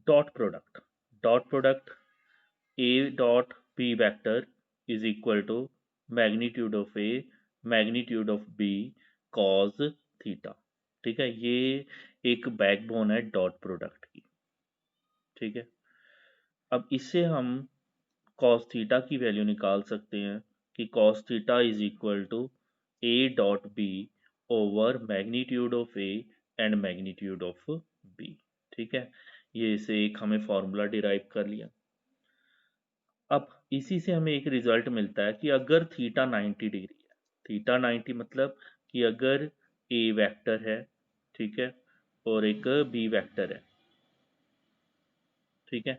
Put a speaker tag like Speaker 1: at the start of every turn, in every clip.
Speaker 1: Dot product a dot b vector is equal to magnitude of a magnitude of b cos theta. ठीक है, ये एक backbone है dot product की। ठीक है, अब इससे हम cos थीटा की वैल्यू निकाल सकते हैं कि cos theta is equal to a dot b over magnitude of a and magnitude of b। ठीक है, ये इसे एक हमें फॉर्मूला डिराइव कर लिया। अब इसी से हमें एक रिजल्ट मिलता है कि अगर थीटा 90 डिग्री है, थीटा 90 मतलब कि अगर ए वेक्टर है, ठीक है, और एक बी वेक्टर है, ठीक है,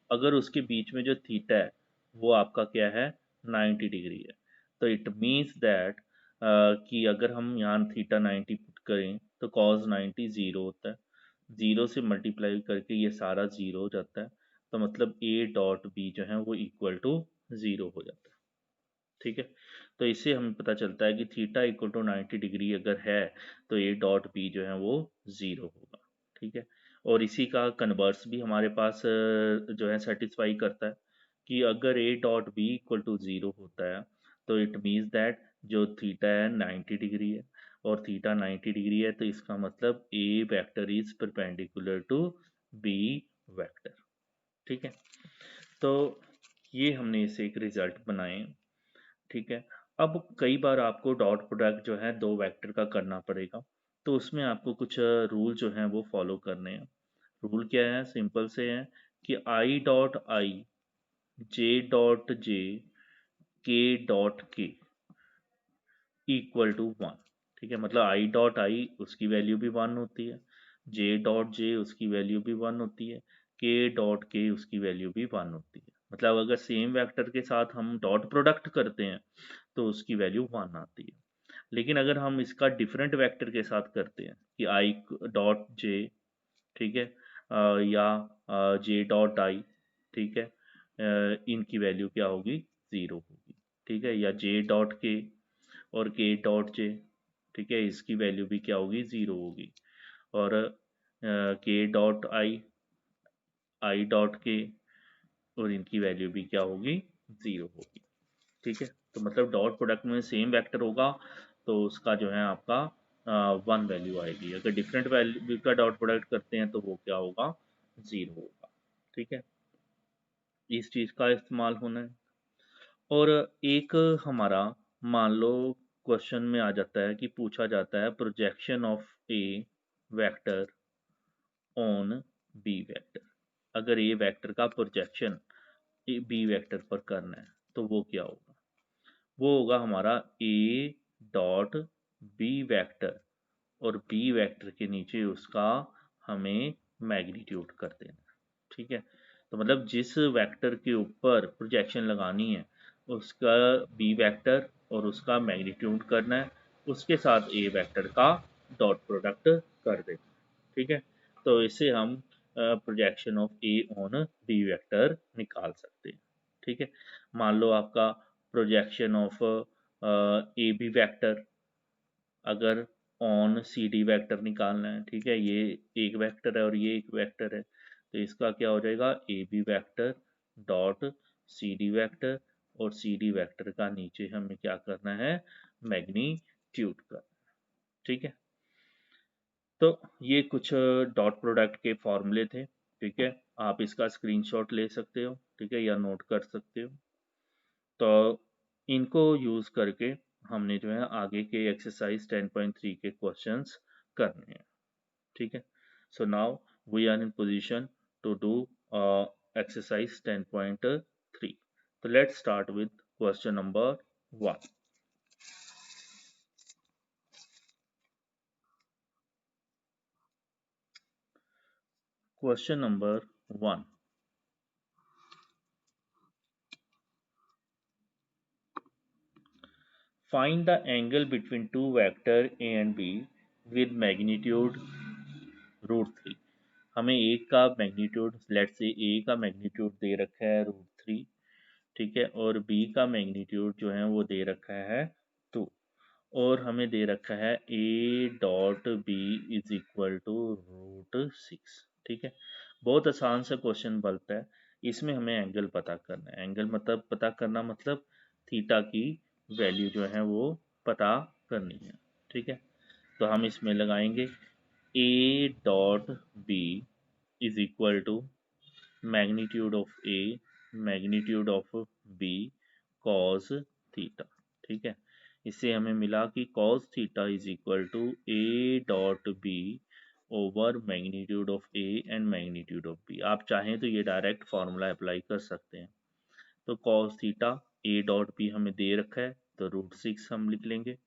Speaker 1: अगर उसके बीच में जो थीटा है वो आपका क्या है, 90 डिग्री है, तो इट मीन्स दैट कि अगर हम यहाँ थीटा 90 पुट करें तो कॉस 90 ज़ीरो होता है, ज़ीरो से मल्टीप्लाई करके ये सारा ज़ीरो हो जाता है, तो मतलब ए डॉट बी जो है वो इक्वल टू ज़ीरो हो जाता है। ठीक है, तो इससे हमें पता चलता है कि थीटा इक्वल टू 90 डिग्री अगर है तो ए डॉट बी जो है वो ज़ीरो होगा। ठीक है, और इसी का कन्वर्स भी हमारे पास जो है सेटिस्फाई करता है कि अगर A dot B equal to zero होता है तो इट मीन्स दैट जो थीटा है 90 डिग्री है, और थीटा 90 डिग्री है तो इसका मतलब A vector is perpendicular to B vector. ठीक है, तो ये हमने इसे एक रिजल्ट बनाए। ठीक है, अब कई बार आपको डॉट प्रोडक्ट जो है दो वेक्टर का करना पड़ेगा, तो उसमें आपको कुछ रूल जो हैं वो फॉलो करने हैं। रूल क्या है, सिंपल से है कि आई डॉट आई जे डॉट जे के डॉट के इक्वल टू वन। ठीक है, मतलब आई डॉट आई उसकी वैल्यू भी वन होती है, जे डॉट जे उसकी वैल्यू भी वन होती है, के डॉट के उसकी वैल्यू भी वन होती है। मतलब अगर सेम वेक्टर के साथ हम डॉट प्रोडक्ट करते हैं तो उसकी वैल्यू वन आती है। लेकिन अगर हम इसका डिफरेंट वेक्टर के साथ करते हैं कि आई डॉट जे, ठीक है, या जे डॉट आई, ठीक है, इनकी वैल्यू क्या होगी, ज़ीरो होगी। ठीक है, या जे डॉट के और के डॉट जे, ठीक है, इसकी वैल्यू भी क्या होगी, ज़ीरो होगी। और के डॉट आई, आई डॉट के, और इनकी वैल्यू भी क्या होगी, ज़ीरो होगी। ठीक है, तो मतलब डॉट प्रोडक्ट में सेम वेक्टर होगा तो उसका जो है आपका वन वैल्यू आएगी, अगर डिफरेंट वैल्यू का डॉट प्रोडक्ट करते हैं तो वो क्या होगा, ज़ीरो होगा। ठीक है, इस चीज़ का इस्तेमाल होना है। और एक हमारा मान लो क्वेश्चन में आ जाता है कि पूछा जाता है projection of A vector on B vector. अगर ए वेक्टर का प्रोजेक्शन ए बी वेक्टर पर करना है तो वो क्या होगा, वो होगा हमारा ए डॉट बी वेक्टर, और बी वेक्टर के नीचे उसका हमें मैग्नीट्यूड कर देना। ठीक है, तो मतलब जिस वेक्टर के ऊपर प्रोजेक्शन लगानी है उसका बी वेक्टर और उसका मैग्नीट्यूड करना है, उसके साथ ए वेक्टर का डॉट प्रोडक्ट कर देना। ठीक है, तो इससे हम projection of A on B vector निकाल सकते हैं। ठीक है, मान लो आपका projection of A B vector अगर ऑन सी डी वेक्टर निकालना है, ठीक है, ये एक वेक्टर है और ये एक वेक्टर है, तो इसका क्या हो जाएगा, A B vector dot C D vector, और सी डी वेक्टर का नीचे हमें क्या करना है, मैग्नीट्यूड करना। ठीक है, तो ये कुछ डॉट प्रोडक्ट के फॉर्मूले थे। ठीक है, आप इसका स्क्रीनशॉट ले सकते हो, ठीक है, या नोट कर सकते हो। तो इनको यूज़ करके हमने जो है आगे के एक्सरसाइज 10.3 के क्वेश्चंस करने हैं। ठीक है, so now we are in position to do exercise 10.3। तो let's start with question number 1। Question number 1, find the angle between two vector a and b with magnitude √3। हमें ए का मैग्नीट्यूड, लेट से ए का मैग्नीट्यूड दे रखा है √3, ठीक है, और बी का मैग्नीट्यूड जो है वो दे रखा है 2, और हमें दे रखा है A dot B is equal to √6। ठीक है, बहुत आसान सा क्वेश्चन बनता है। इसमें हमें एंगल पता करना है। एंगल मतलब पता करना मतलब थीटा की वैल्यू जो है वो पता करनी है। ठीक है, तो हम इसमें लगाएंगे A dot B is equal to magnitude of A magnitude of B cos theta. ठीक है, इससे हमें मिला कि cos theta is equal to A dot B over magnitude of A and magnitude of B. आप चाहें तो ये डायरेक्ट फार्मूला अप्लाई कर सकते हैं। तो cos theta A dot B हमें दे रखा है तो √6 हम लिख लेंगे।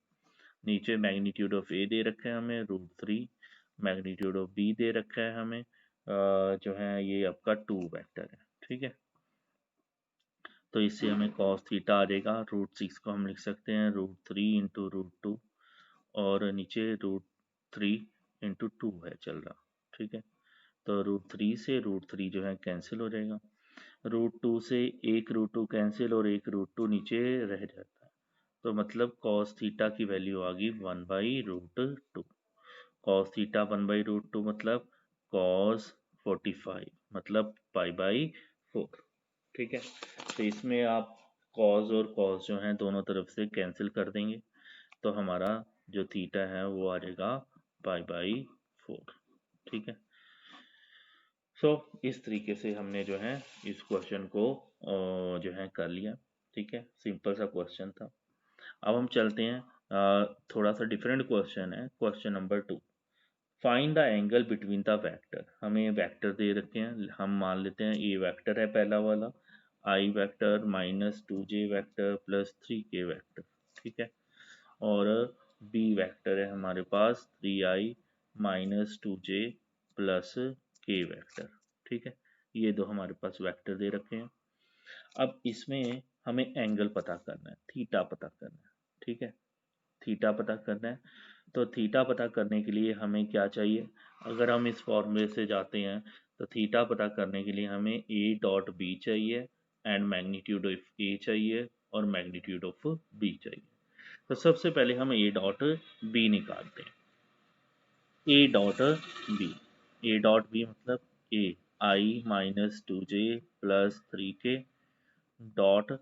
Speaker 1: नीचे मैग्नीट्यूड ऑफ ए दे रखा है हमें √3, मैग्नीट्यूड ऑफ बी दे रखा है हमें जो है ये आपका 2 वेक्टर है। ठीक है, तो इससे हमें कॉस थीटा आ जाएगा। √6 को हम लिख सकते हैं √3 इंटू √2 और नीचे √3 इंटू 2 है चल रहा। ठीक है, तो √3 से √3 जो है कैंसिल हो जाएगा। √2 से एक √2 कैंसिल और एक √2 नीचे रह जाता है। तो मतलब कॉस थीटा की वैल्यू आ गई 1/√2। कॉस थीटा 1/√2 मतलब कॉस 45 मतलब π/4। ठीक है, तो इसमें आप कॉस और कॉस जो है दोनों तरफ से कैंसिल कर देंगे तो हमारा जो थीटा है वो आ जाएगा π/4। ठीक है, सो इस तरीके से हमने जो है इस क्वेश्चन को जो है कर लिया। ठीक है, सिंपल सा क्वेश्चन था। अब हम चलते हैं थोड़ा सा डिफरेंट क्वेश्चन है, question number 2। Find the angle between the vector. हमें वेक्टर दे रखे हैं, हम मान लेते हैं ए वेक्टर है पहला वाला, आई vector -2j vector +3k vector. ठीक है, और बी वेक्टर है हमारे पास 3i -2j +k वेक्टर। ठीक है, ये दो हमारे पास वेक्टर दे रखे हैं। अब इसमें हमें एंगल पता करना है, थीटा पता करना है। ठीक है, थीटा पता करना है। तो थीटा पता करने के लिए हमें क्या चाहिए, अगर हम इस फॉर्मूले से जाते हैं तो थीटा पता करने के लिए हमें ए डॉट बी चाहिए एंड मैग्नीट्यूड ऑफ ए चाहिए और मैग्नीट्यूड ऑफ बी चाहिए। तो सबसे पहले हम ए डॉट बी निकालते हैं। A dot B, A dot B मतलब A I -2j +3k dot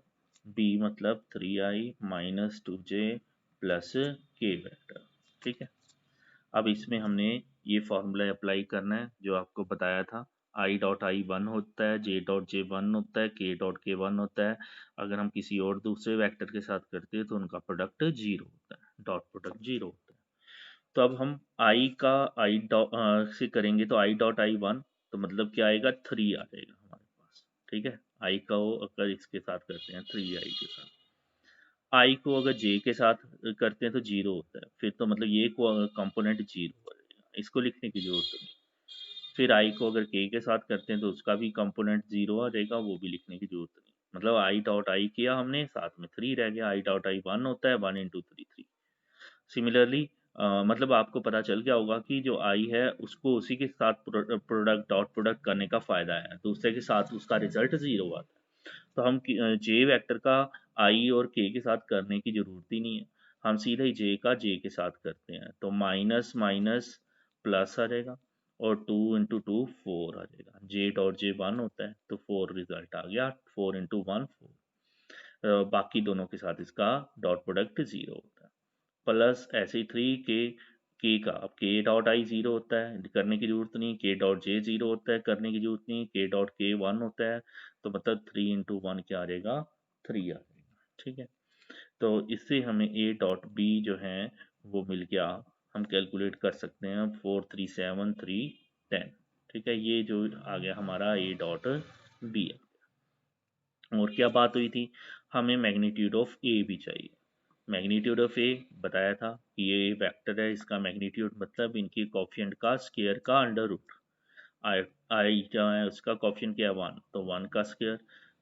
Speaker 1: B मतलब 3i -2j +k वेक्टर। ठीक है, अब इसमें हमने ये फॉर्मूला अप्लाई करना है जो आपको बताया था। आई डॉट आई 1 होता है, जे डॉट जे 1 होता है, के डॉट के 1 होता है। अगर हम किसी और दूसरे वेक्टर के साथ करते हैं तो उनका प्रोडक्ट 0 होता है, डॉट प्रोडक्ट 0 होता है। तो अब हम आई का आई डॉट से करेंगे तो आई डॉट आई 1 तो मतलब क्या आएगा 3 आ जाएगा हमारे पास। ठीक है, आई का वो अगर इसके साथ करते हैं 3i के साथ, आई को अगर जे के साथ करते हैं तो 0 होता है, फिर तो मतलब ये कंपोनेंट 0 हो जाएगा, इसको लिखने की जरूरत नहीं। फिर आई को अगर के साथ करते हैं तो उसका भी कंपोनेंट 0 आ जाएगा, वो भी लिखने की जरूरत नहीं। मतलब आई डॉट आई किया हमने, साथ में 3 रह गया। आई डॉट आई 1 होता है 1 इंटू 3 3। सिमिलरली मतलब आपको पता चल गया होगा कि जो आई है उसको उसी के साथ प्रोडक्ट डॉट प्रोडक्ट करने का फायदा है, दूसरे के साथ उसका रिजल्ट 0 आता है। तो हम जे वेक्टर का आई और के साथ करने की जरूरत ही नहीं है, हम सीधे ही जे का जे के साथ करते हैं तो माइनस माइनस प्लस आ जाएगा और 2 इंटू 2 4 आ जाएगा। जे डॉट जे 1 होता है तो 4 रिजल्ट आ गया, 4 इंटू 1 4। बाकी दोनों के साथ इसका डॉट प्रोडक्ट 0 होता है। प्लस ऐसे 3 के का, अब के डॉट आई 0 होता है करने की जरूरत नहीं, के डॉट जे 0 होता है करने की जरूरत नहीं, के डॉट के 1 होता है तो मतलब 3 इंटू 1 क्या आ जाएगा 3 आ जाएगा। ठीक है, तो इससे हमें ए डॉट बी जो है वो मिल गया, हम कैलकुलेट कर सकते हैं 4 3 7 3 10। ठीक है, ये जो आ गया हमारा ए डॉट बी। और क्या बात हुई थी, हमें मैग्नीट्यूड ऑफ ए भी चाहिए। मैग्नीट्यूड ऑफ ए बताया था कि ये वेक्टर है, इसका मैग्नीट्यूड मतलब इनकी कॉफियंट का स्केयर का अंडर रूट। आई आई जो है उसका कॉफियंट क्या है 1 तो 1 का स्केयर,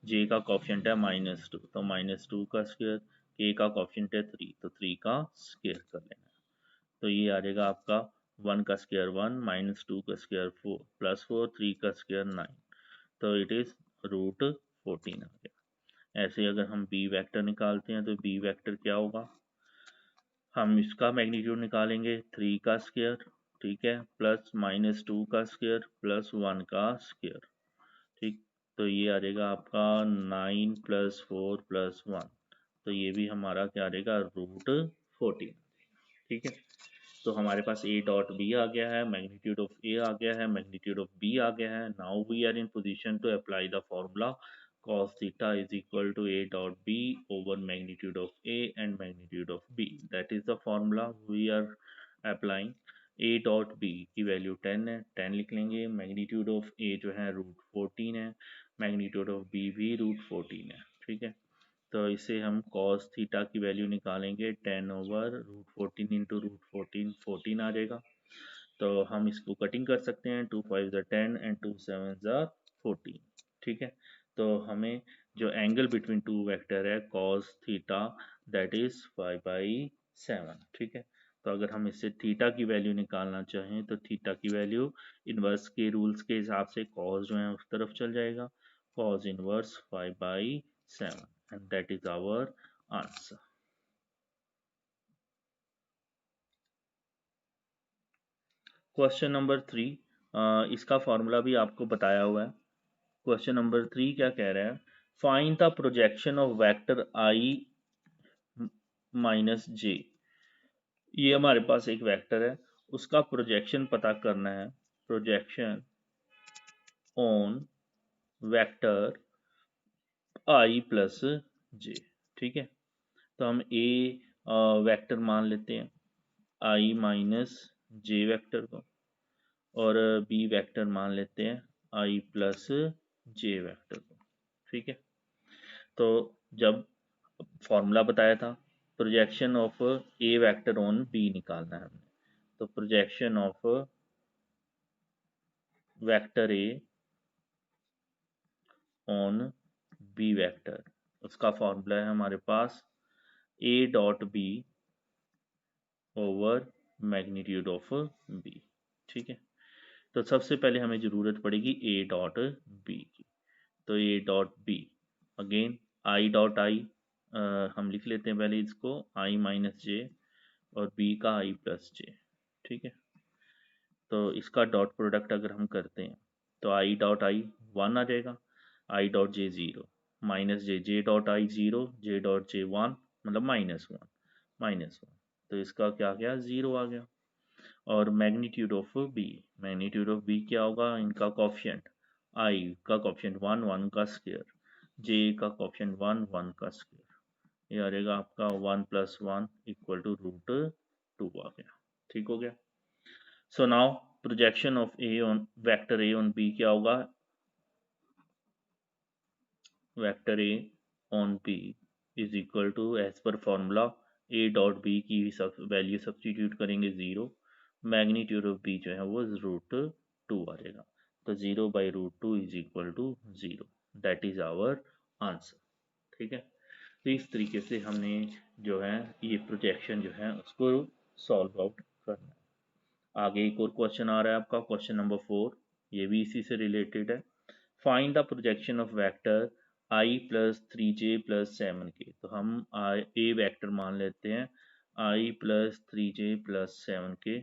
Speaker 1: जे का कॉफियंट है -2 तो -2 का स्केयर, के का कॉफियंट है 3 तो 3 का स्केयर कर लेना है। तो ये आ जाएगा आपका 1 का स्केयर 1 -2 का स्केयर 4 +4 3 का स्केयर 9 तो इट इज √14 आ गया। ऐसे अगर हम बी वेक्टर निकालते हैं तो बी वेक्टर क्या होगा, हम इसका मैग्नीट्यूड निकालेंगे 3 का स्केयर ठीक है, प्लस -2 का स्क्वायर प्लस 1 का स्क्वायर, ठीक। तो ये आ जाएगा आपका 9 + 4 + 1, तो ये भी हमारा क्या आ जाएगा, √14, ठीक है। तो हमारे पास ए डॉट बी आ गया है, मैग्नीट्यूड ऑफ ए आ गया है, मैग्नीट्यूड ऑफ बी आ गया है। Now we are in position to apply the formula cos theta is equal to a dot b over magnitude of a and magnitude of b. That is the formula we are applying. a dot b की value 10 है, 10 लिख लेंगे। Magnitude of a जो है √14 है, magnitude of b भी √14 है, ठीक है। तो इसे हम cos थीटा की वैल्यू निकालेंगे, 10/√14 इंटू √14, 14 आ जाएगा। तो हम इसको कटिंग कर सकते हैं, 2 5 10 एंड 2 7 14, ठीक है। तो हमें जो एंगल बिटवीन टू वेक्टर है cos थीटा, दैट इज 5/7, ठीक है। तो अगर हम इससे थीटा की वैल्यू निकालना चाहें तो थीटा की वैल्यू इन्वर्स के रूल्स के हिसाब से cos जो है उस तरफ चल जाएगा, cos inverse 5/7, and that is our answer. Question number 3, इसका फॉर्मूला भी आपको बताया हुआ है। क्वेश्चन नंबर 3 क्या कह रहा है, find the projection of vector I minus J. ये हमारे पास एक वेक्टर है, उसका प्रोजेक्शन पता करना है, projection on vector I plus J, ठीक है। तो हम ए वेक्टर मान लेते हैं, आई माइनस जे वेक्टर को, और बी वेक्टर मान लेते हैं आई प्लस जे वेक्टर को, ठीक है। तो जब फॉर्मूला बताया था projection of A vector on B निकालना है हमने, तो projection of vector A on B vector, उसका फॉर्मूला है हमारे पास A dot B over magnitude of B, ठीक है। तो सबसे पहले हमें ज़रूरत पड़ेगी ए डॉट बी की, तो A dot B, again I dot I, हम लिख लेते हैं पहले इसको आई माइनस जे और बी का आई प्लस जे, ठीक है। तो इसका डॉट प्रोडक्ट अगर हम करते हैं तो आई डॉट आई 1 आ जाएगा, I dot J 0, minus J, J dot I 0, J dot जे 1, मतलब -1, -1, तो इसका क्या गया, 0 आ गया। और magnitude of B, magnitude of B क्या होगा, इनका कॉफिशेंट, आई का कॉफिशेंट 1, 1 का स्क्वायर, जे का कॉफिशेंट 1, 1 का स्क्वायर, ये आ जाएगा आपका 1 + 1 = √2 आ गया, ठीक हो गया। So now projection of A on vector A on B क्या होगा, vector A on B is equal to, as per formula A dot B की वैल्यू सब्सटीट्यूट करेंगे 0, मैग्नीट्यूड ऑफ बी जो है वो √2 आ जाएगा, तो 0/√2 is equal to 0, that is our answer, ठीक है। तो इस तरीके से हमने जो है ये प्रोजेक्शन जो है उसको सॉल्व आउट करना है। आगे एक और क्वेश्चन आ रहा है आपका, क्वेश्चन नंबर 4, ये भी इसी से रिलेटेड है। Find the projection of vector I plus 3j plus 7k। तो हम ए वेक्टर मान लेते हैं I plus 3j plus 7k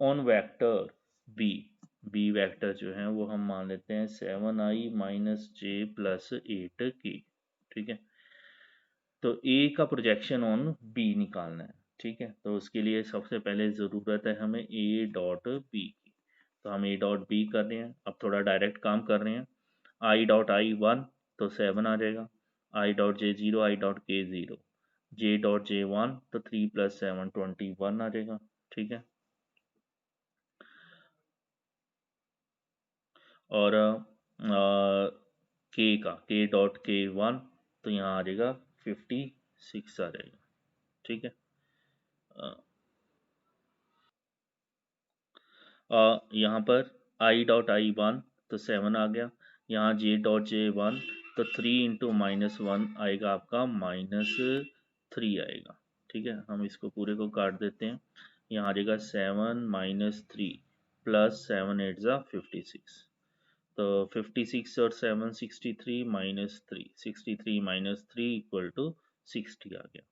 Speaker 1: on vector B, B vector जो है वो हम मान लेते हैं 7i माइनस जे प्लस 8k, ठीक है। तो ए का प्रोजेक्शन ऑन बी निकालना है, ठीक है। तो उसके लिए सबसे पहले ज़रूरत है हमें ए डॉट बी की, तो हम ए डॉट बी कर रहे हैं, अब थोड़ा डायरेक्ट काम कर रहे हैं। आई डॉट आई 1 तो 7 आ जाएगा, I dot J 0, I dot के 0, जे डॉट जे 1 तो 3 + 7 21 आ जाएगा, ठीक है। और के डॉट के 1 तो यहाँ आ जाएगा 56 आ जाएगा, ठीक है। यहाँ पर आई डॉट आई 1 तो 7 आ गया, यहाँ जे डॉट जे 1 तो 3 × -1 आएगा आपका -3 आएगा, ठीक है। हम इसको पूरे को काट देते हैं, यहाँ आ जाएगा 7 - 3 + 7 8 56, तो 56 और 7 63 -3, 63 - 3 = 60 आ गया।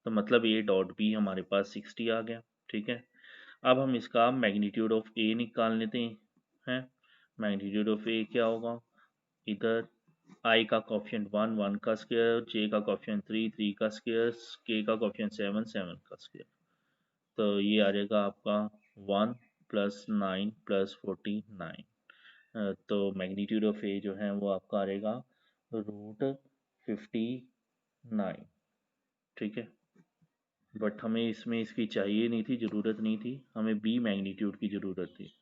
Speaker 1: तो मतलब ये डॉट बी हमारे पास 60 आ गया, ठीक है। अब हम इसका मैग्नीट्यूड ऑफ ए निकाल लेते हैं। मैग्नीट्यूड ऑफ ए क्या होगा, इधर आई का कॉफिशिएंट 1, 1 का स्क्वायर, जे का कॉफिशिएंट 3, 3 का स्क्वायर, के का कॉफिशिएंट 7, 7 का स्क्वायर। तो ये आ जाएगा आपका 1 + 9 + 49। तो मैग्नीट्यूड ऑफ ए जो है वो आपका आ जाएगा √59। ठीक है, बट हमें इसमें इसकी चाहिए नहीं थी, ज़रूरत नहीं थी, हमें बी मैग्नीट्यूड की ज़रूरत थी।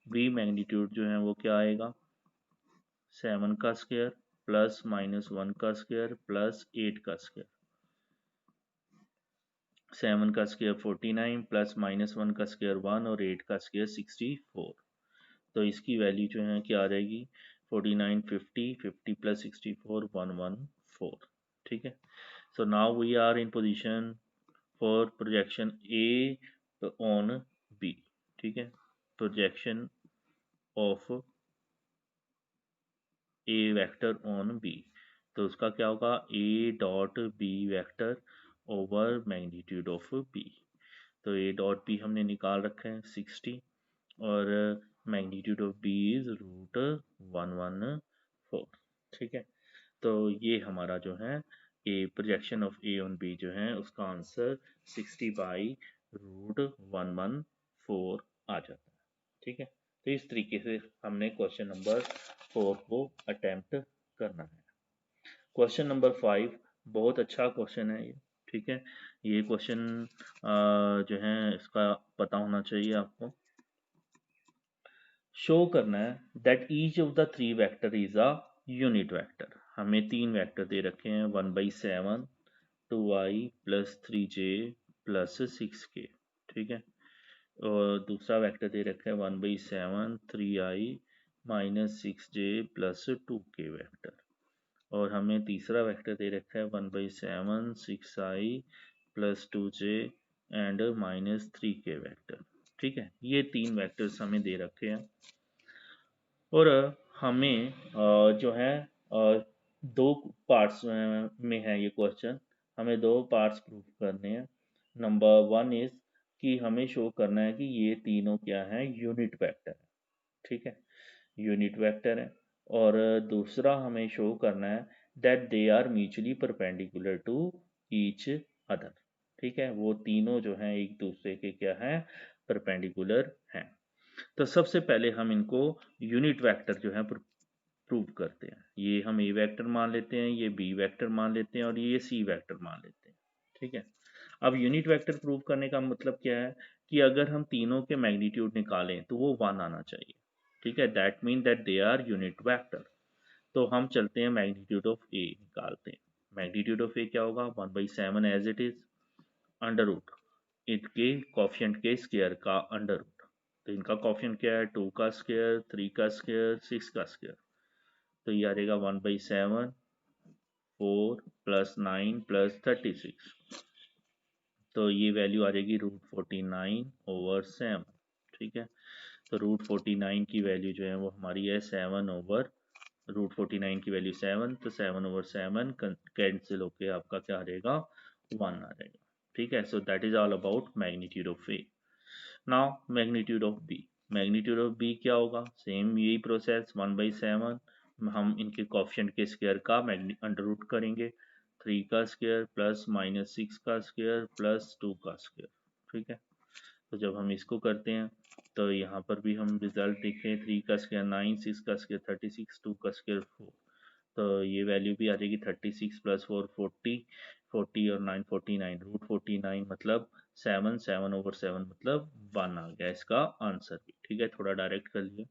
Speaker 1: बी मैग्नीट्यूड जो है वो क्या आएगा, 7 का स्क्वायर प्लस -1 का स्क्वायर प्लस 8 का स्क्वायर। 7 का स्क्वायर 49 प्लस -1 का स्क्वायर 1 और 8 का स्क्वायर 64। तो इसकी वैल्यू जो है क्या आ जाएगी, 49, 50, 50 + 64 114। ठीक है, so now we are in position for projection A on B. ठीक है, projection of A vector on B, तो उसका क्या होगा, A dot B vector over magnitude of B. तो ए डॉट बी हमने निकाल रखा है 60 और मैग्नीट्यूड ऑफ बी इज √114। ठीक है, तो ये हमारा जो है A projection of A on B जो है उसका आंसर 60/√114 आ जाता है। ठीक है, तो इस तरीके से हमने क्वेश्चन नंबर 4 को अटेम्प्ट करना है। क्वेश्चन नंबर 5 बहुत अच्छा क्वेश्चन है ये। ठीक है, ये क्वेश्चन जो है इसका पता होना चाहिए आपको। शो करना है that each of the 3 vector is a unit vector. हमें 3 वेक्टर दे रखे हैं, 1/7, 2i + 3j + 6k। ठीक है, और दूसरा वेक्टर दे रखा है 1/7, 3i - 6j + 2k वेक्टर। और हमें तीसरा वेक्टर दे रखा है 1/7, 6i + 2j and -3k vector. ठीक है, ये 3 वेक्टर्स हमें दे रखे हैं और हमें जो है दो पार्ट्स में है ये क्वेश्चन। हमें दो पार्ट्स प्रूव करने हैं। नंबर 1 इज कि हमें शो करना है कि ये तीनों क्या है, यूनिट वेक्टर है। ठीक है, यूनिट वेक्टर है। और दूसरा हमें शो करना है that they are mutually perpendicular to each other. ठीक है, वो तीनों जो हैं एक दूसरे के क्या हैं, परपेंडिकुलर हैं। तो सबसे पहले हम इनको यूनिट वेक्टर जो है प्रूव करते हैं। ये हम ए वेक्टर मान लेते हैं, ये बी वेक्टर मान लेते हैं और ये सी वेक्टर मान लेते हैं। ठीक है, अब यूनिट वेक्टर प्रूव करने का मतलब क्या है कि अगर हम तीनों के मैग्नीट्यूड निकालें तो वो 1 आना चाहिए। ठीक है, that mean that they are unit vector. तो हम चलते हैं मैग्नीट्यूड ऑफ ए निकालते हैं। मैग्नीट्यूड ऑफ ए क्या होगा, 1/7 as it is, under root इनके कॉफिशेंट के स्क्वायर का अंडर रूट। तो इनका कॉफिशेंट क्या है, 2 का स्क्वायर, 3 का स्क्वायर, 6 का स्क्वायर। तो ये आ जाएगा 1/7, 4 + 9 + 36। तो ये वैल्यू आ जाएगी √49/7। ठीक है, तो √49 की वैल्यू जो है वो हमारी है 7 ओवर √49 की वैल्यू 7, तो 7/7 कैंसिल होके आपका क्या आ जाएगा, 1 आ जाएगा। ठीक है, so that is all about magnitude of A. Now magnitude of B. Magnitude of B क्या होगा, सेम यही प्रोसेस, 1/7 हम इनके कॉफिशेंट के स्क्वायर का अंडर रूट करेंगे, 3 का स्क्वायर प्लस -6 का स्क्वायर प्लस 2 का स्क्वायर। ठीक है, तो जब हम इसको करते हैं तो यहाँ पर भी हम रिजल्ट देखें, 3 का स्क्वायर 9, 6 का स्क्वायर 36, 2 का स्क्वायर 4। तो ये वैल्यू भी आ जाएगी 36 + 4 40, 40 और 9 49, √49 मतलब 7, 7/7 मतलब 1 आ गया इसका आंसर भी। ठीक है, थोड़ा डायरेक्ट कर लिया।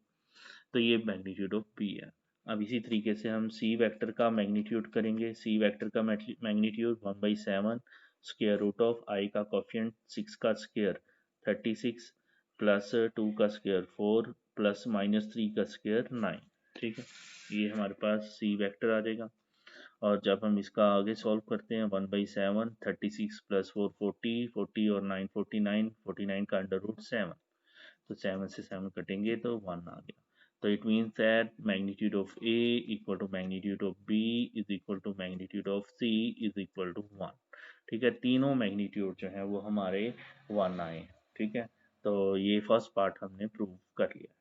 Speaker 1: तो ये मैग्नीट्यूड ऑफ बी है। अब इसी तरीके से हम सी वेक्टर का मैग्नीट्यूड करेंगे। सी वेक्टर का मैग्नीट्यूड 1/7 स्क्वायर रूट ऑफ आई का कॉफिशिएंट 6 का स्क्वायर 36 प्लस 2 का स्क्वायर 4 प्लस -3 का स्क्वायर 9। ठीक है, ये हमारे पास सी वेक्टर आ जाएगा। और जब हम इसका आगे सॉल्व करते हैं, 1/7 36 + 4 40, 40 और 9 49, 49 का अंडर रूट 7। तो 7 से 7 कटेंगे तो 1 आ गया। तो it means that magnitude of A equal to magnitude of B is equal to magnitude of C is equal to 1। ठीक है, तीनों मैग्नीट्यूड जो है वो हमारे 1 आए। ठीक है, तो ये फर्स्ट पार्ट हमने प्रूव कर लिया।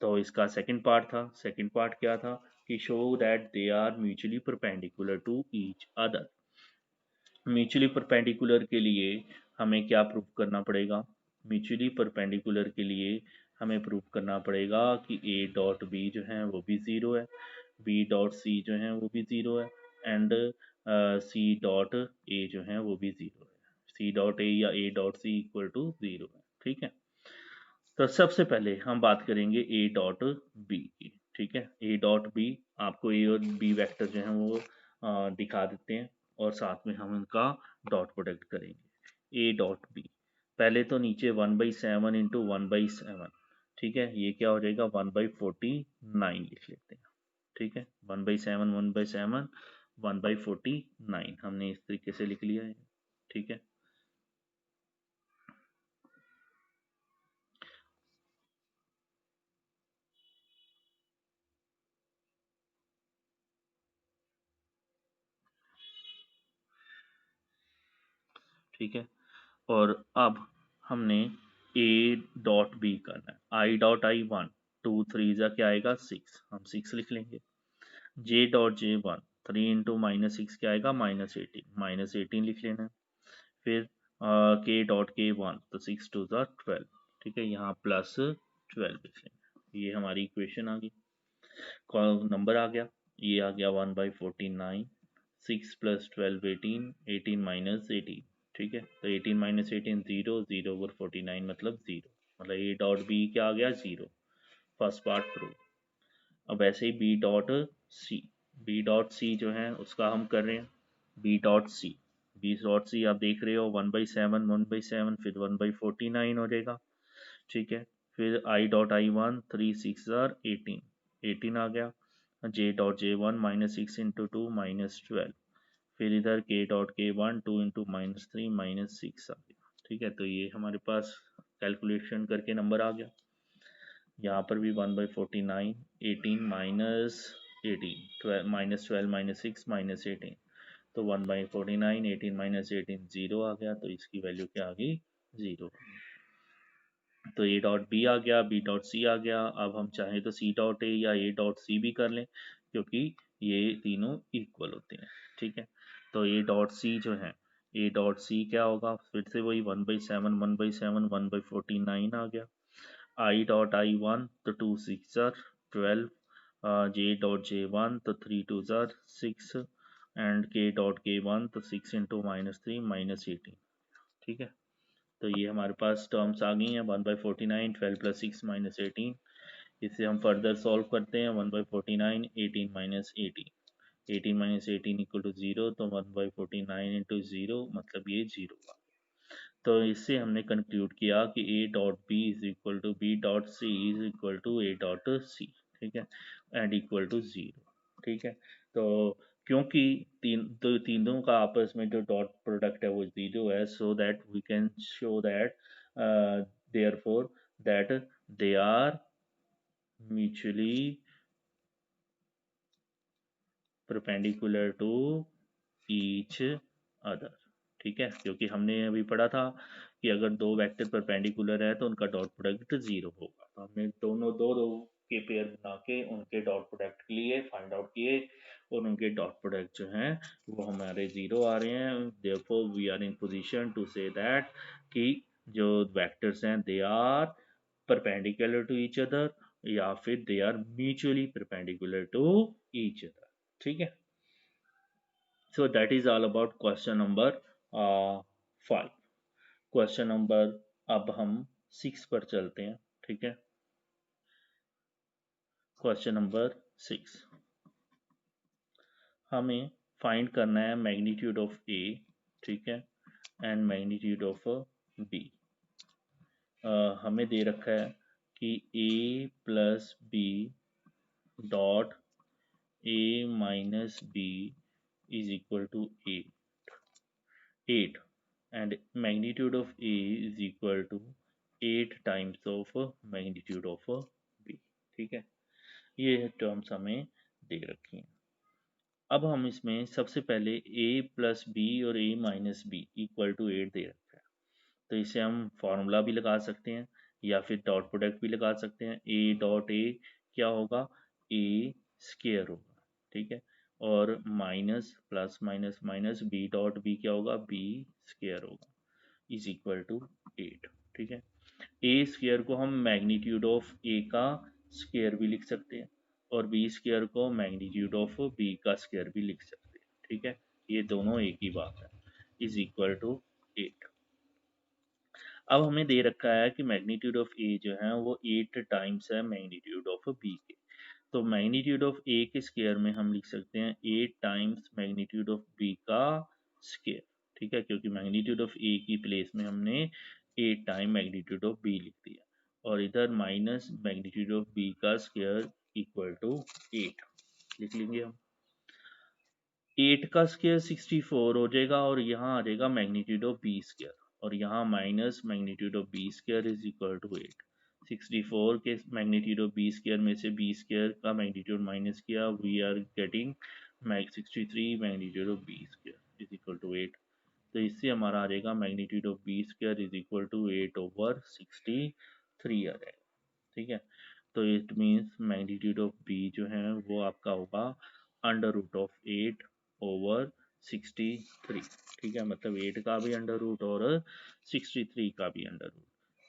Speaker 1: तो इसका सेकंड पार्ट था, सेकंड पार्ट क्या था कि show that they are mutually perpendicular to each other. Mutually perpendicular के लिए हमें क्या प्रूव करना पड़ेगा? म्यूचुअली परपेंडिकुलर के लिए हमें प्रूव करना पड़ेगा कि ए डॉट बी जो है वो भी ज़ीरो है, बी डॉट सी जो है वो भी ज़ीरो है, एंड सी डॉट ए जो है वो भी ज़ीरो है। सी डॉट ए या A dot C equal to zero है। ठीक है, तो सबसे पहले हम बात करेंगे ए डॉट बी की। ठीक है, ए डॉट बी, आपको ए और बी वेक्टर जो है वो दिखा देते हैं और साथ में हम उनका डॉट प्रोडक्ट करेंगे। ए डॉट बी, पहले तो नीचे 1/7 इंटू 1/7, ठीक है, ये क्या हो जाएगा 1/49 लिख लेते हैं। ठीक है, 1/7 1/7 1/49 हमने इस तरीके से लिख लिया है। ठीक है, ठीक है, और अब हमने ए डॉट बी करना है। I dot I one, two three जा क्या आएगा 6, हम 6 लिख लेंगे। J dot J one, 3 into -6 क्या आएगा -18, -18 लिख लेना है। फिर के डॉट के वन, तो 6 टू ज़ा 12, ठीक है, यहाँ +12 लिख लेना। ये हमारी इक्वेशन आ गई, कौन नंबर आ गया, ये आ गया 1/49, 6 + 12 18, 18 - 18, ठीक है, तो 18 - 18 0, 0/49 मतलब 0, मतलब ए डॉट बी क्या आ गया 0, फर्स्ट पार्ट प्रूव। अब ऐसे ही B dot C, B dot C जो है उसका हम कर रहे हैं। B dot C, B dot C आप देख रहे हो 1/7 1/7 फिर 1/49 हो जाएगा। ठीक है, फिर I dot I one, 3 6 are 18, 18 आ गया। J dot J one -6 into two -12, फिर इधर के डॉट के वन 2 इंटू -3 -6 आ गया। ठीक है, तो ये हमारे पास कैलकुलेशन करके नंबर आ गया। यहाँ पर भी 1/49, 18 -18, 12 -12 -6 -18, तो 1/49, 18 - 18 0 आ गया, तो इसकी वैल्यू क्या आ गई 0। तो ए डॉट बी आ गया, बी डॉट सी आ गया। अब हम चाहें तो सी डॉट ए या ए डॉट सी भी कर लें, क्योंकि ये तीनों इक्वल होते हैं। ठीक है, तो ए डॉट सी जो है, ए डॉट सी क्या होगा, फिर से वही 1/7 1/7 1/49 आ गया। आई डॉट आई वन, तो 2 6 ज़ार 12, जे डॉट जे वन, तो 3 2 ज़ार 6, एंड के डॉट के वन, तो 6 इंटू -3 -18। ठीक है, तो ये हमारे पास टर्म्स आ गई हैं 1/49, 12 + 6 -18। इसे हम फर्दर सॉल्व करते हैं, 1/49, 18 - 18, 18 - 18 = 0, तो 1/49 इंटू 0 मतलब ये 0 का। तो इससे हमने कंक्लूड किया कि A dot B is equal to B dot C is equal to A dot C, ठीक है, एंड इक्वल टू 0। ठीक है, तो क्योंकि तीनों का आपस में जो डॉट प्रोडक्ट है वो 0 है, so that we can show that therefore that they are mutually perpendicular to each other. ठीक है, क्योंकि हमने अभी पढ़ा था कि अगर दो वेक्टर परपेंडिकुलर है तो उनका डॉट प्रोडक्ट 0 होगा, तो हमने दोनों दो दो के पेयर बना के उनके डॉट प्रोडक्ट के लिए फाइंड आउट किए, और उनके डॉट प्रोडक्ट जो हैं वो हमारे 0 आ रहे हैं। Therefore we are in position to say that कि जो वेक्टर्स हैं they are perpendicular to each other, या फिर they are mutually perpendicular to each other. ठीक है, so that is all about question number 5। Question number, अब हम 6 पर चलते हैं। ठीक है, क्वेश्चन नंबर 6, हमें फाइंड करना है मैग्नीट्यूड ऑफ ए, ठीक है, एंड मैग्नीट्यूड ऑफ बी। हमें दे रखा है कि A plus B dot A minus B is equal to 8, and magnitude of A is equal to 8 times of magnitude of B। ठीक है, ये टर्म्स हमें दे रखी हैं। अब हम इसमें सबसे पहले A प्लस बी और A minus B equal to 8 दे रखा है, तो इसे हम फॉर्मूला भी लगा सकते हैं या फिर डॉट प्रोडक्ट भी लगा सकते हैं। ए डॉट ए क्या होगा, ए स्क्वायर होगा, ठीक है। और minus plus minus minus B dot B क्या होगा, बी स्क्वायर होगा, इज इक्वल टू 8, ठीक है। ए स्क्वायर को हम मैग्नीट्यूड ऑफ ए का स्क्वायर भी लिख सकते हैं और बी स्क्वायर को मैग्नीट्यूड ऑफ बी का स्क्वायर भी लिख सकते हैं, ठीक है। ये दोनों एक ही बात है, इज इक्वल टू 8। अब हमें दे रखा है कि मैग्नीट्यूड ऑफ ए जो है वो 8 टाइम्स है मैग्नीट्यूड ऑफ बी के। तो मैग्नीट्यूड ऑफ ए के स्क्वायर में हम लिख सकते हैं 8 टाइम्स मैग्नीट्यूड ऑफ बी का स्क्वायर, ठीक है, क्योंकि मैग्नीट्यूड ऑफ ए की प्लेस में हमने 8 टाइम मैग्नीट्यूड ऑफ बी लिख दिया और इधर माइनस मैग्नीट्यूड ऑफ बी का स्क्वायर इक्वल टू 8 लिख लेंगे हम। 8 का स्क्वायर 64 हो जाएगा और यहाँ आ जाएगा मैग्नीट्यूड ऑफ बी स्क्वायर और यहाँ minus magnitude of B square is equal to 8। 64 के मैग्नीट्यूड ऑफ बी स्क्वायर में से बी स्क्वायर का मैग्नीट्यूड माइनस किया, we are getting 63 magnitude of B square is equal to 8। तो इससे हमारा आ जाएगा magnitude of B square is equal to 8/63 आ जाएगा, ठीक है। तो it means magnitude of B जो है वो आपका होगा अंडर रूट ऑफ 8/63, ठीक है। मतलब 8 का भी अंडर रूट और 63 का भी अंडर रूट।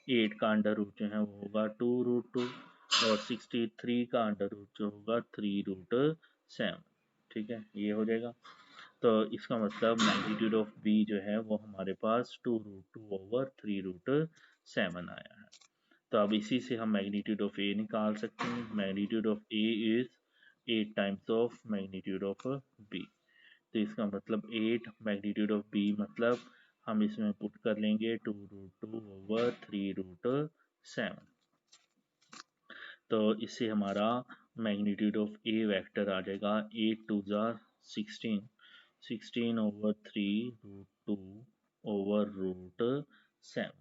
Speaker 1: 8 का अंडर रूट जो है वो होगा 2√2 और 63 का अंडर रूट जो होगा 3√7, ठीक है, ये हो जाएगा। तो इसका मतलब मैग्नीट्यूड ऑफ बी जो है वो हमारे पास 2√2/3√7 आया है। तो अब इसी से हम मैग्नीट्यूड ऑफ ए निकाल सकते हैं। Magnitude of A is 8 times of magnitude of B. तो इसका मतलब 8 मैग्नीट्यूड ऑफ बी मतलब हम इसमें पुट कर लेंगे 2√2/3√7। तो इससे हमारा मैग्नीट्यूड ऑफ ए वेक्टर आ जाएगा 8 2 16, 16/3√2/√7,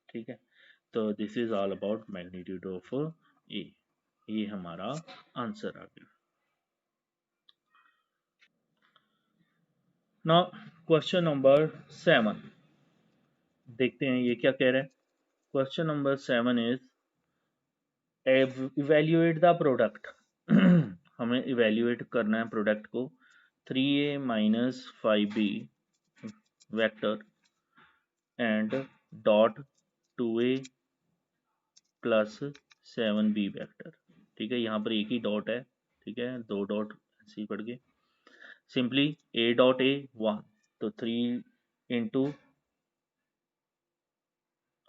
Speaker 1: ठीक है। तो this is all about magnitude of A. ये हमारा आंसर आ गया। नाउ क्वेश्चन नंबर 7 देखते हैं ये क्या कह रहा है। Question number 7 is evaluate the product. हमें इवेल्युएट करना है प्रोडक्ट को 3a minus 5b vector and dot 2a plus 7b vector, ठीक है। यहाँ पर एक ही डॉट है, ठीक है, दो डॉट ऐसे ही पड़ गए। सिंपली a डॉट a 1, तो 3 इंटू,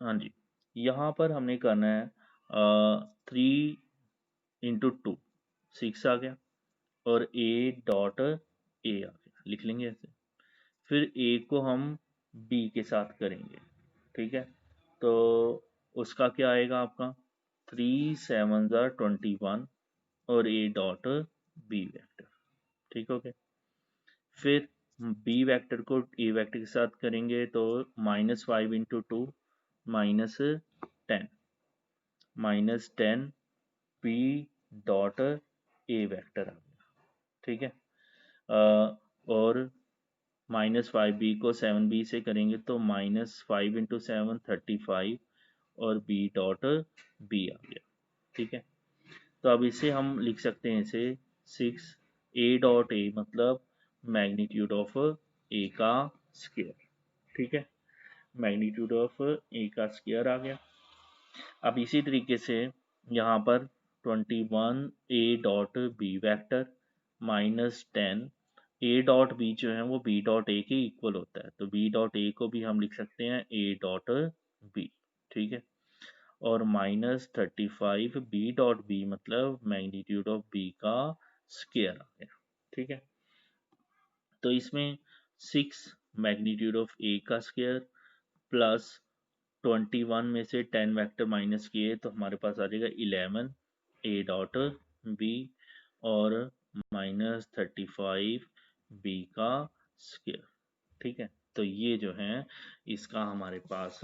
Speaker 1: हाँ जी, यहाँ पर हमने करना है 3 इंटू 2 6 आ गया और a डॉट a आ गया, लिख लेंगे ऐसे। फिर a को हम b के साथ करेंगे, ठीक है। तो उसका क्या आएगा आपका 3 7 21 और a डॉट b वेक्टर, ठीक हो गया। फिर b वेक्टर को a वेक्टर के साथ करेंगे तो -5 into 2 -10 -10 b dot a vector आ गया, ठीक है। और -5b को 7b से करेंगे तो -5 इंटू 7 35 और b डॉट b आ गया, ठीक है। तो अब इसे हम लिख सकते हैं इसे 6 a डॉट a मतलब मैग्नीट्यूड ऑफ a का स्क्वायर, ठीक है। मैग्नीट्यूड ऑफ a का स्क्वायर आ गया। अब इसी तरीके से यहाँ पर 21 a dot b vector -10 a dot b जो है वो b डॉट a के इक्वल होता है, तो b डॉट a को भी हम लिख सकते हैं a डॉट b, ठीक है। और -35 b डॉट b मतलब मैग्नीट्यूड ऑफ b का स्क्वायर आ गया, ठीक है। तो इसमें 6 मैग्नीट्यूड ऑफ a का स्क्वायर प्लस 21 में से 10 वेक्टर माइनस किए तो हमारे पास आ जाएगा 11 a डॉट b और -35 b का स्क्वायर, ठीक है। तो ये जो है इसका हमारे पास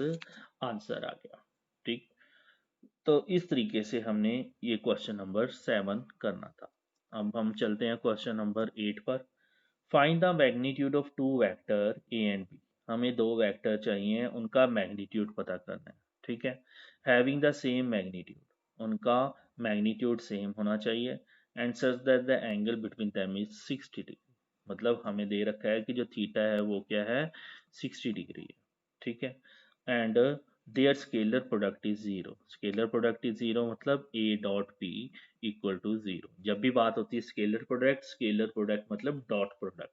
Speaker 1: आंसर आ गया, ठीक। तो इस तरीके से हमने ये क्वेश्चन नंबर 7 करना था। अब हम चलते हैं क्वेश्चन नंबर 8 पर। Find the magnitude of two vector A and B. हमें दो वेक्टर चाहिए, उनका मैग्नीट्यूड पता करना है, ठीक है। हैविंग द सेम मैग्नीट्यूड, उनका मैग्नीट्यूड सेम होना चाहिए, and such that the angle between them is 60 degree. मतलब हमें दे रखा है कि जो थीटा है वो क्या है, 60 डिग्री है, ठीक है। And their scalar product is zero, scalar product is zero मतलब A dot B equal to zero. जब भी बात होती है स्केलर प्रोडक्ट मतलब डॉट प्रोडक्ट,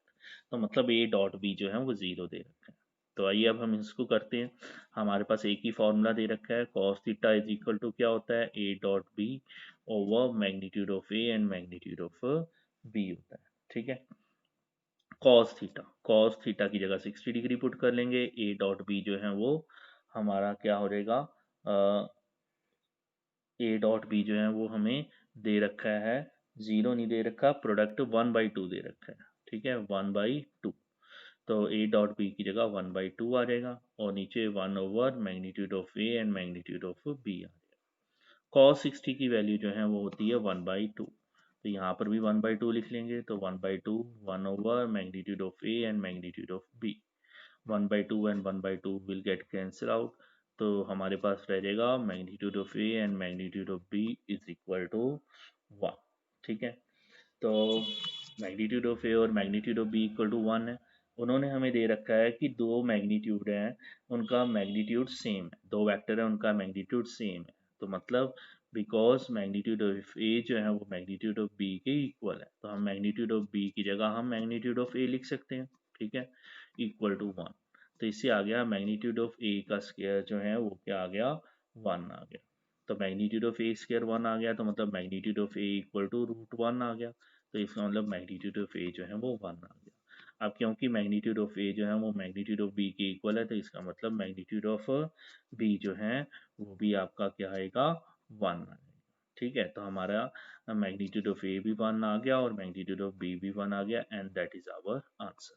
Speaker 1: तो मतलब ए डॉट बी जो है वो जीरो दे रखा है। तो आइए अब हम इसको करते हैं। हमारे पास एक ही फॉर्मूला दे रखा है, cos theta is equal to क्या होता है, A dot B over magnitude of A and magnitude of B होता है, ठीक है। कॉस थीटा की जगह 60 डिग्री पुट कर लेंगे, ए डॉट बी जो है वो हमारा क्या हो जाएगा, ए डॉट बी जो है वो हमें दे रखा है, जीरो नहीं दे रखा, प्रोडक्ट 1/2 दे रखा है, ठीक है, 1/2। तो ए डॉट बी की जगह 1/2 आ जाएगा, और नीचे 1 over magnitude of A and magnitude of B आ जाएगा। कॉस 60 की वैल्यू जो है वो होती है 1/2, तो यहाँ पर भी 1/2 लिख लेंगे, तो 1/2 1 over magnitude of A and magnitude of B. 1/2 and 1/2 will get cancel out, तो हमारे पास रह जाएगा magnitude of A and magnitude of B is equal to 1, ठीक है। तो मैग्नीट्यूड ऑफ ए और magnitude of B equal to 1 है। उन्होंने हमें दे रखा है कि दो मैग्नीट्यूड हैं, उनका मैग्नीट्यूड सेम है, दो वेक्टर है उनका मैग्नीट्यूड सेम है, तो मतलब बिकॉज मैग्नीट्यूड ऑफ ए जो है वो मैग्नीट्यूड ऑफ बी के इक्वल है, तो हम मैग्नीट्यूड ऑफ बी की जगह हम मैग्नीट्यूड ऑफ ए लिख सकते हैं, ठीक है, इक्वल टू 1। तो इससे आ गया मैग्नीट्यूड ऑफ ए का स्क्वायर जो है वो क्या आ गया, 1 आ गया। तो मैग्नीट्यूड ऑफ ए स्क्वायर 1 आ गया, तो मतलब magnitude of A equal to √1 आ गया, तो इसका मतलब मैग्नीट्यूड ऑफ ए जो है वो 1 आ गया। अब क्योंकि मैग्नीट्यूड ऑफ ए जो है वो मैग्नीट्यूड ऑफ बी के इक्वल है, तो इसका मतलब मैग्नीट्यूड ऑफ बी जो है वो भी आपका क्या आएगा, 1 आएगा, ठीक है। तो हमारा मैग्नीट्यूड ऑफ ए भी 1 आ गया और मैग्नीट्यूड ऑफ बी भी 1 आ गया, and that is our answer.